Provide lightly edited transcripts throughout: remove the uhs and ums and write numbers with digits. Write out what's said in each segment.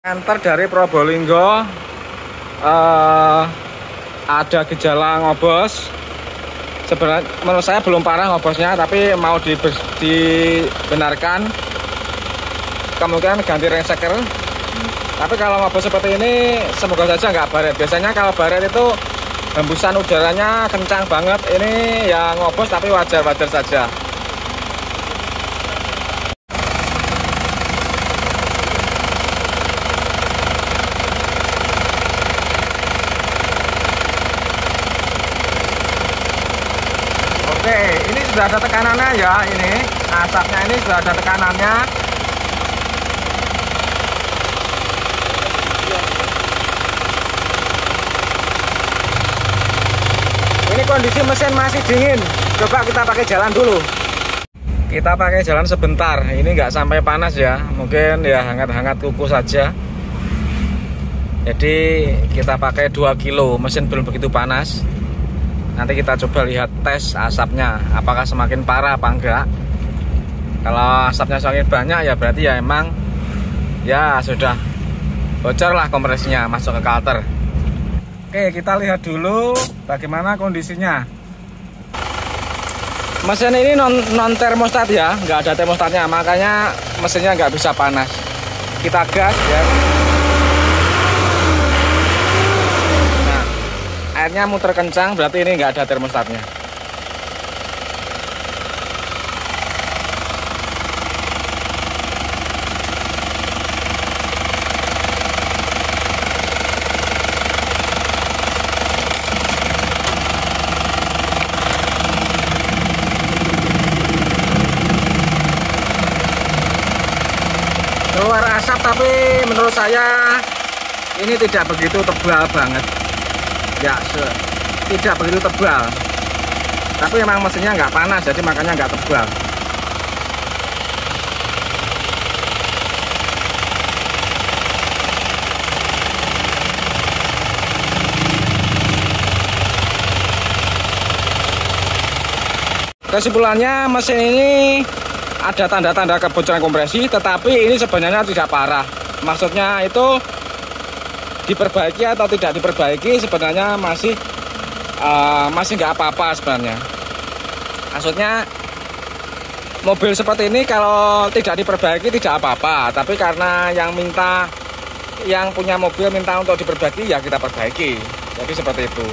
Antar dari Probolinggo ada gejala ngobos. Sebenarnya menurut saya belum parah ngobosnya, tapi mau dibenarkan kemungkinan ganti ringseker. Tapi kalau ngobos seperti ini semoga saja nggak baret. Biasanya kalau baret itu hembusan udaranya kencang banget. Ini ya ngobos tapi wajar-wajar saja. Oke, ini sudah ada tekanannya ya, ini asapnya ini sudah ada tekanannya. Ini kondisi mesin masih dingin. Coba kita pakai jalan dulu. Kita pakai jalan sebentar. Ini nggak sampai panas ya, mungkin ya hangat-hangat kuku saja. Jadi kita pakai 2 kilo, mesin belum begitu panas. Nanti kita coba lihat tes asapnya, apakah semakin parah apa enggak. Kalau asapnya semakin banyak ya berarti ya emang ya sudah bocor lah kompresinya masuk ke kalter. Oke, kita lihat dulu bagaimana kondisinya. Mesin ini non termostat ya, nggak ada termostatnya, makanya mesinnya nggak bisa panas. Kita gas ya. Airnya muter kencang, berarti ini nggak ada termostatnya. Keluar asap, tapi menurut saya ini tidak begitu tebal banget. Ya, tidak begitu tebal. Tapi memang mesinnya nggak panas, jadi makanya nggak tebal. Kesimpulannya, mesin ini ada tanda-tanda kebocoran kompresi, tetapi ini sebenarnya tidak parah. Maksudnya itu diperbaiki atau tidak diperbaiki sebenarnya masih nggak apa-apa sebenarnya. Maksudnya mobil seperti ini kalau tidak diperbaiki tidak apa-apa, tapi karena yang punya mobil minta untuk diperbaiki ya kita perbaiki. Jadi seperti itu.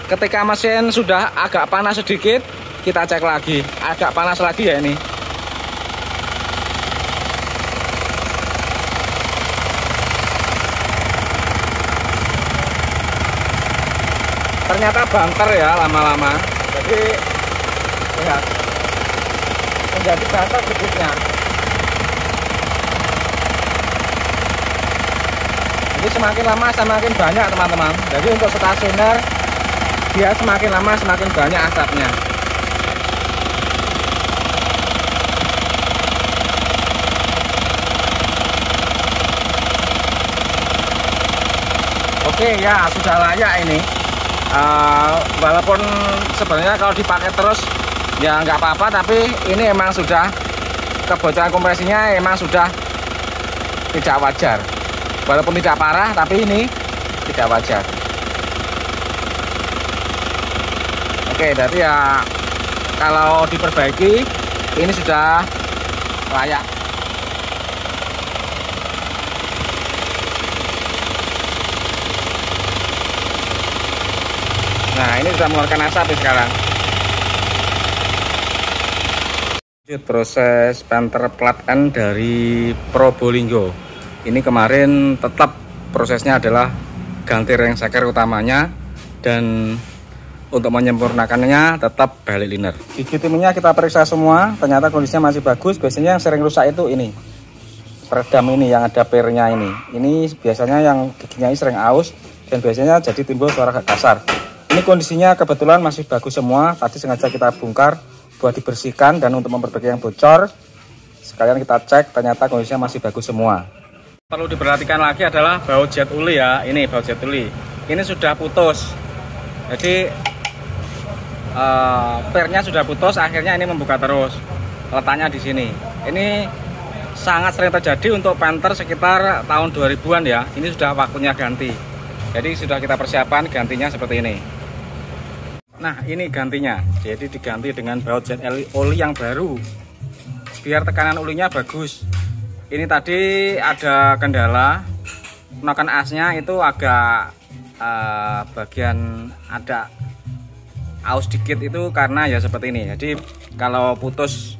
Ketika mesin sudah agak panas sedikit, kita cek lagi. Agak panas lagi ya ini. Ternyata banter ya lama-lama, jadi lihat menjadi banter sedikitnya. Jadi semakin lama semakin banyak teman-teman. Jadi untuk stasioner dia semakin lama semakin banyak asapnya. Oke ya, sudah layak ini. Walaupun sebenarnya kalau dipakai terus ya nggak apa-apa, tapi ini emang sudah kebocoran kompresinya emang sudah tidak wajar. Walaupun tidak parah, tapi ini tidak wajar. Oke, berarti ya kalau diperbaiki ini sudah layak. Nah, ini sudah mengeluarkan asap sekarang. Lanjut proses penter plat N dari Probolinggo. Ini kemarin tetap prosesnya adalah ganti ringseker utamanya, dan untuk menyempurnakannya tetap balik liner. Gigi timnya kita periksa semua, ternyata kondisinya masih bagus. Biasanya yang sering rusak itu ini, peredam ini yang ada pernya ini. Ini biasanya yang giginya ini sering aus dan biasanya jadi timbul suara kasar. Ini kondisinya kebetulan masih bagus semua. Tadi sengaja kita bongkar buat dibersihkan dan untuk memperbaiki yang bocor. Sekalian kita cek, ternyata kondisinya masih bagus semua. Perlu diperhatikan lagi adalah baut jet uli ya. Ini baut jet uli. Ini sudah putus. Jadi pernya sudah putus, akhirnya ini membuka terus. Letaknya di sini. Ini sangat sering terjadi untuk penter sekitar tahun 2000-an ya. Ini sudah waktunya ganti. Jadi sudah kita persiapan gantinya seperti ini. Nah, ini gantinya. Jadi diganti dengan baut jet oli yang baru. Biar tekanan olinya bagus. Ini tadi ada kendala. Noken asnya itu agak bagian ada aus dikit itu karena ya seperti ini. Jadi kalau putus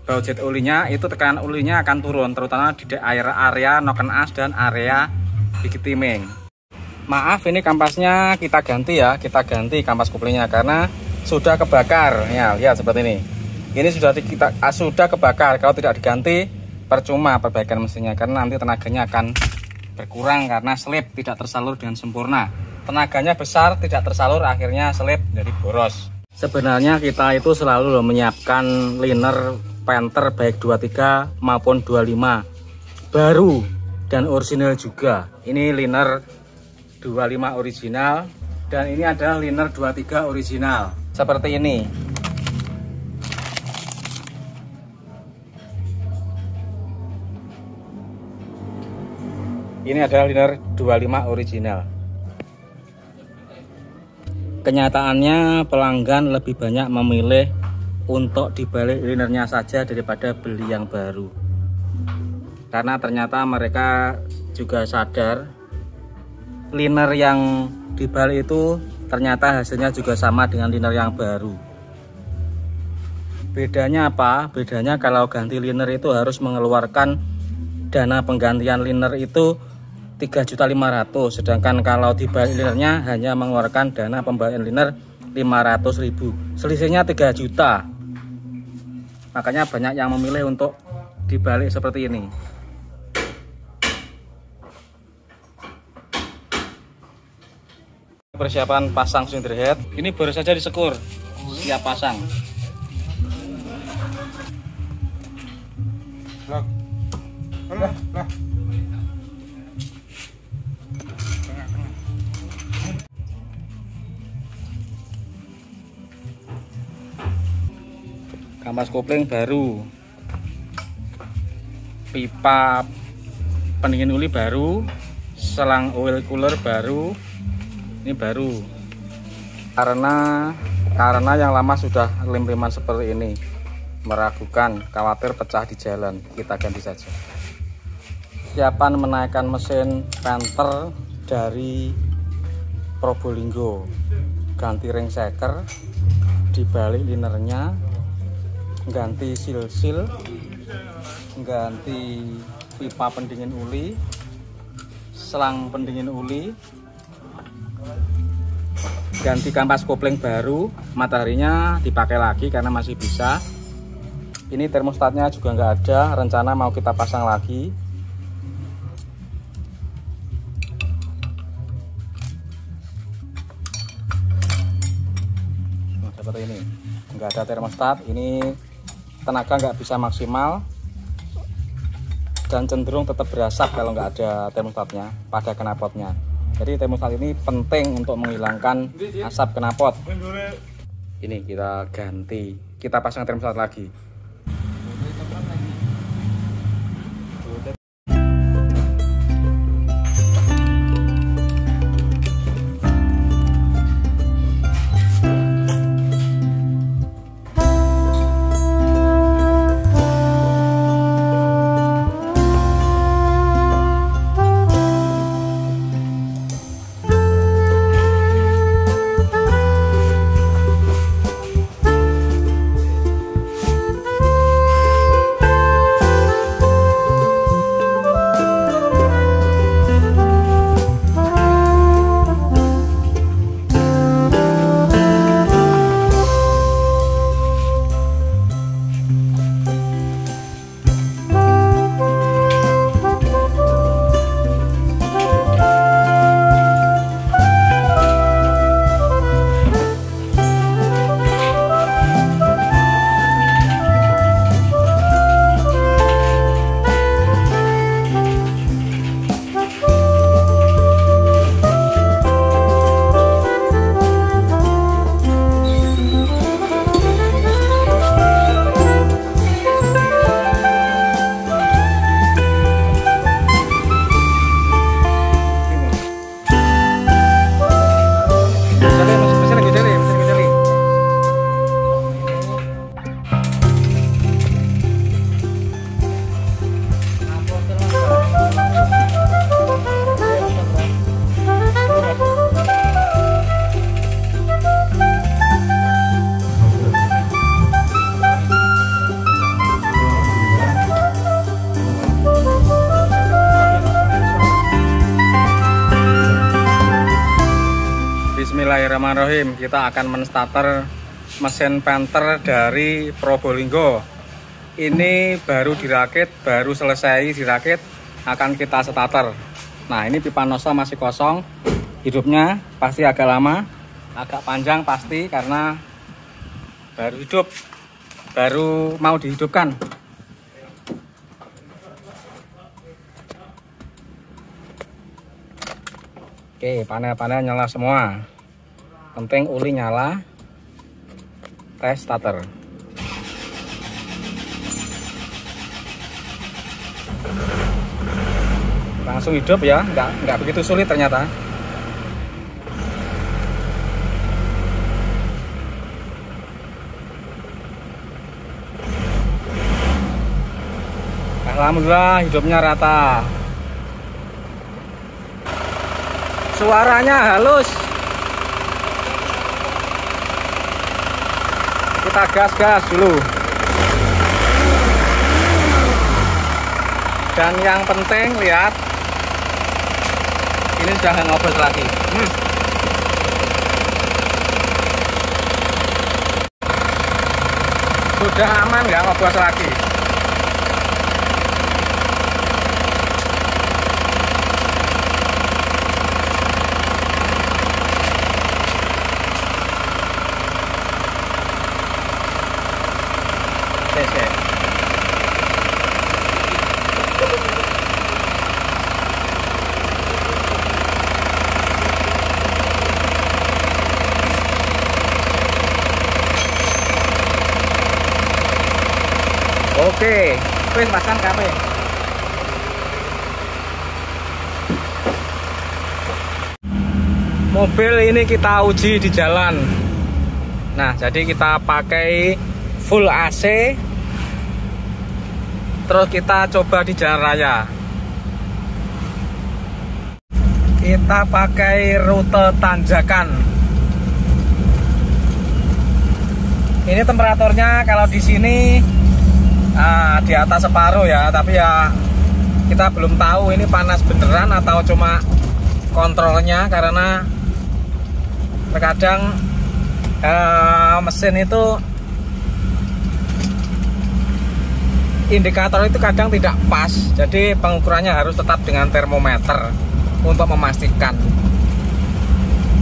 baut jet olinya itu tekanan olinya akan turun, terutama di area noken as dan area gigi timing. Maaf, ini kampasnya kita ganti ya, kita ganti kampas koplingnya karena sudah kebakar. Ya, lihat seperti ini. Ini sudah kebakar. Kalau tidak diganti percuma perbaikan mesinnya karena nanti tenaganya akan berkurang karena selip tidak tersalur dengan sempurna. Tenaganya besar tidak tersalur, akhirnya selip jadi boros. Sebenarnya kita itu selalu menyiapkan liner penter baik 23 maupun 25 baru dan orisinal juga. Ini liner 25 original dan ini adalah liner 23 original seperti ini. Ini adalah liner 25 original. Kenyataannya pelanggan lebih banyak memilih untuk dibalik linernya saja daripada beli yang baru. Karena ternyata mereka juga sadar liner yang dibalik itu ternyata hasilnya juga sama dengan liner yang baru. Bedanya apa? Bedanya kalau ganti liner itu harus mengeluarkan dana penggantian liner itu 3.500.000, sedangkan kalau dibalik linernya hanya mengeluarkan dana pembalikan liner 500.000. Selisihnya 3 juta. Makanya banyak yang memilih untuk dibalik seperti ini. Persiapan pasang silinder head. Ini baru saja disekur, siap pasang. Kampas kopling baru, pipa pendingin oli baru, selang oil cooler baru. Ini baru karena yang lama sudah lem-leman seperti ini, meragukan, khawatir pecah di jalan, kita ganti saja. Siapan menaikkan mesin penter dari Probolinggo, ganti ring shaker, dibalik linernya, ganti sil-sil, ganti pipa pendingin oli, selang pendingin oli, ganti kampas kopling baru, mataharinya dipakai lagi karena masih bisa. Ini termostatnya juga nggak ada, rencana mau kita pasang lagi. Nah, seperti ini, nggak ada termostat. Ini tenaga nggak bisa maksimal dan cenderung tetap berasap kalau nggak ada termostatnya pada knalpotnya. Jadi termostat ini penting untuk menghilangkan asap knalpot. Ini kita ganti, kita pasang termostat lagi. Bismillahirrahmanirrahim. Kita akan menstarter mesin Panther dari Probolinggo. Ini baru dirakit, baru selesai dirakit, akan kita starter. Nah, ini pipa nozzle masih kosong. Hidupnya pasti agak lama, agak panjang pasti karena baru hidup, baru mau dihidupkan. Oke, panel-panel nyala semua. Penting uli nyala. Tes starter. Langsung hidup ya, nggak begitu sulit ternyata. Alhamdulillah hidupnya rata. Suaranya halus. Kita gas-gas dulu. Dan yang penting lihat, ini sudah ngobos lagi. Sudah aman, nggak ngobos lagi. Oke, wis pasang kabeh. Mobil ini kita uji di jalan. Nah, jadi kita pakai full AC. Terus kita coba di jalan raya. Kita pakai rute tanjakan. Ini temperaturnya kalau di sini di atas separuh ya, tapi ya kita belum tahu ini panas beneran atau cuma kontrolnya, karena terkadang mesin itu indikator itu kadang tidak pas, jadi pengukurannya harus tetap dengan termometer untuk memastikan.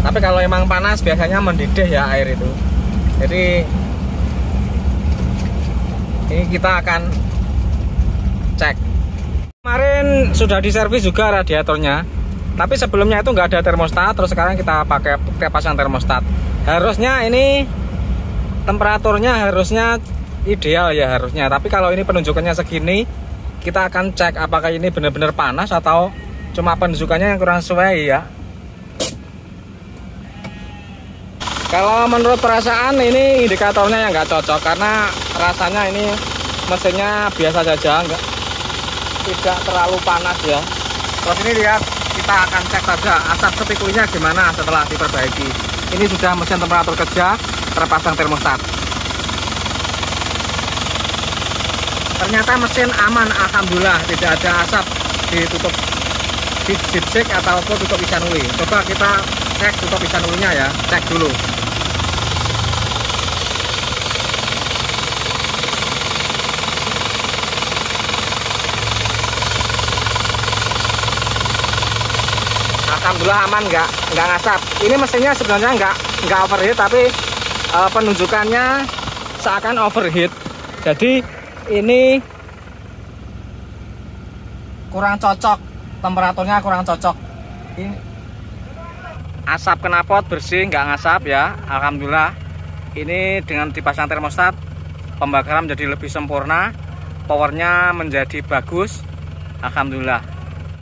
Tapi kalau emang panas biasanya mendidih ya air itu. Jadi ini kita akan cek. Kemarin sudah diservis juga radiatornya, tapi sebelumnya itu nggak ada termostat. Terus sekarang kita pasang termostat. Harusnya ini temperaturnya harusnya ideal ya harusnya. Tapi kalau ini penunjukannya segini, kita akan cek apakah ini benar-benar panas atau cuma penunjukannya yang kurang sesuai ya. Kalau menurut perasaan ini indikatornya yang nggak cocok, karena rasanya ini mesinnya biasa saja, tidak terlalu panas ya. Terus ini lihat, kita akan cek saja asap sepikulinya gimana setelah diperbaiki. Ini sudah mesin temperatur kerja, terpasang termostat. Ternyata mesin aman, alhamdulillah, tidak ada asap. Ditutup di zigzag ataupun tutup isanuli. Coba kita cek tutup isanulinya ya, cek dulu. Alhamdulillah aman, nggak ngasap. Ini mesinnya sebenarnya nggak overheat, tapi penunjukannya seakan overheat. Jadi ini kurang cocok, temperaturnya kurang cocok. Ini asap knalpot bersih, nggak ngasap ya. Alhamdulillah. Ini dengan dipasang termostat, pembakaran menjadi lebih sempurna, powernya menjadi bagus. Alhamdulillah.